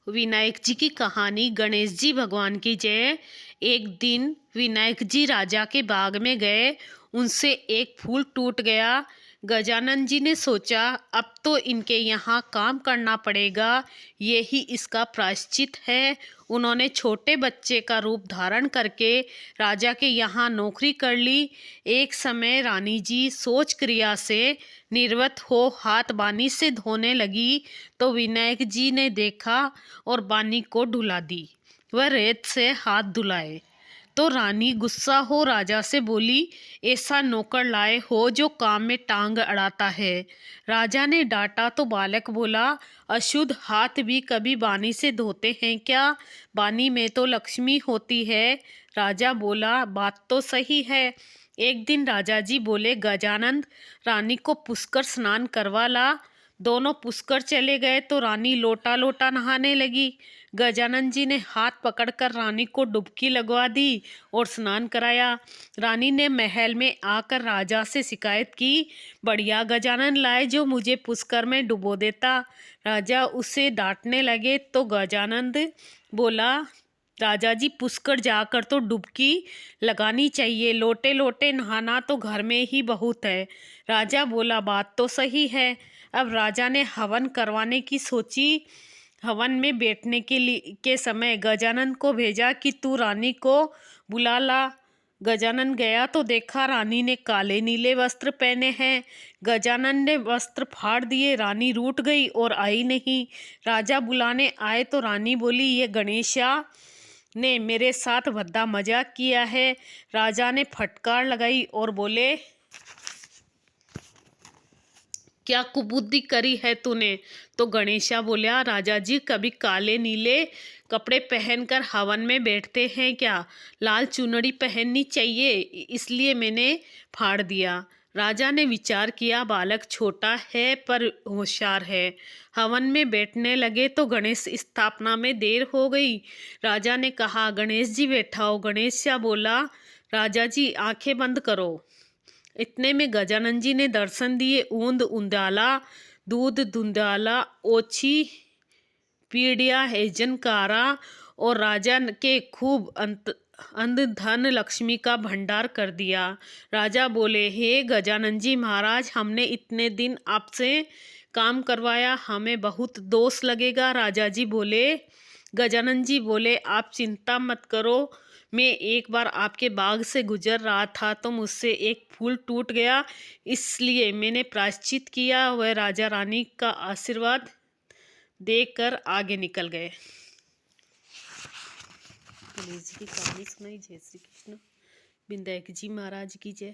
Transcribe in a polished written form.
विनायक जी की कहानी। गणेश जी भगवान की जय। एक दिन विनायक जी राजा के बाग में गए। उनसे एक फूल टूट गया। गजानन जी ने सोचा अब तो इनके यहाँ काम करना पड़ेगा, यही इसका प्रायश्चित है। उन्होंने छोटे बच्चे का रूप धारण करके राजा के यहाँ नौकरी कर ली। एक समय रानी जी सोच क्रिया से निर्वत हो हाथ बानी से धोने लगी तो विनायक जी ने देखा और बानी को ढुला दी। वह रेत से हाथ धुलाए तो रानी गुस्सा हो राजा से बोली, ऐसा नौकर लाए हो जो काम में टांग अड़ाता है। राजा ने डांटा तो बालक बोला, अशुद्ध हाथ भी कभी बानी से धोते हैं क्या? बानी में तो लक्ष्मी होती है। राजा बोला, बात तो सही है। एक दिन राजा जी बोले, गजानंद रानी को पुष्कर स्नान करवा ला। दोनों पुष्कर चले गए तो रानी लोटा लोटा नहाने लगी। गजानन जी ने हाथ पकड़कर रानी को डुबकी लगवा दी और स्नान कराया। रानी ने महल में आकर राजा से शिकायत की, बढ़िया गजानन लाए जो मुझे पुष्कर में डुबो देता। राजा उसे डांटने लगे तो गजानंद बोला, राजा जी पुष्कर जाकर तो डुबकी लगानी चाहिए, लोटे लोटे नहाना तो घर में ही बहुत है। राजा बोला, बात तो सही है। अब राजा ने हवन करवाने की सोची। हवन में बैठने के समय गजानन को भेजा कि तू रानी को बुला ला। गजानन गया तो देखा रानी ने काले नीले वस्त्र पहने हैं। गजानन ने वस्त्र फाड़ दिए। रानी रूठ गई और आई नहीं। राजा बुलाने आए तो रानी बोली, ये गणेशा ने मेरे साथ भद्दा मजाक किया है। राजा ने फटकार लगाई और बोले, क्या कुबुद्धि करी है तूने? तो गणेशा बोला, राजा जी कभी काले नीले कपड़े पहनकर हवन में बैठते हैं क्या? लाल चुनरी पहननी चाहिए, इसलिए मैंने फाड़ दिया। राजा ने विचार किया, बालक छोटा है पर होशियार है। हवन में बैठने लगे तो गणेश स्थापना में देर हो गई। राजा ने कहा, गणेश जी बैठाओ। गणेशा बोला, राजा जी आंखें बंद करो। इतने में गजानन जी ने दर्शन दिए। ऊंद उंदाला, दूध धुंधाला, ओछी पीड़िया हैजनकारा और राजा के खूब अंध धन लक्ष्मी का भंडार कर दिया। राजा बोले, हे गजानन जी महाराज, हमने इतने दिन आपसे काम करवाया, हमें बहुत दोष लगेगा। राजा जी बोले, गजानन जी बोले, आप चिंता मत करो। मैं एक बार आपके बाग से गुजर रहा था तो मुझसे एक फूल टूट गया, इसलिए मैंने प्रायश्चित किया। वह राजा रानी का आशीर्वाद देकर आगे निकल गए। गणेश जी की कहानी सुनाई। जय श्री कृष्ण। विनायक जी महाराज की जय।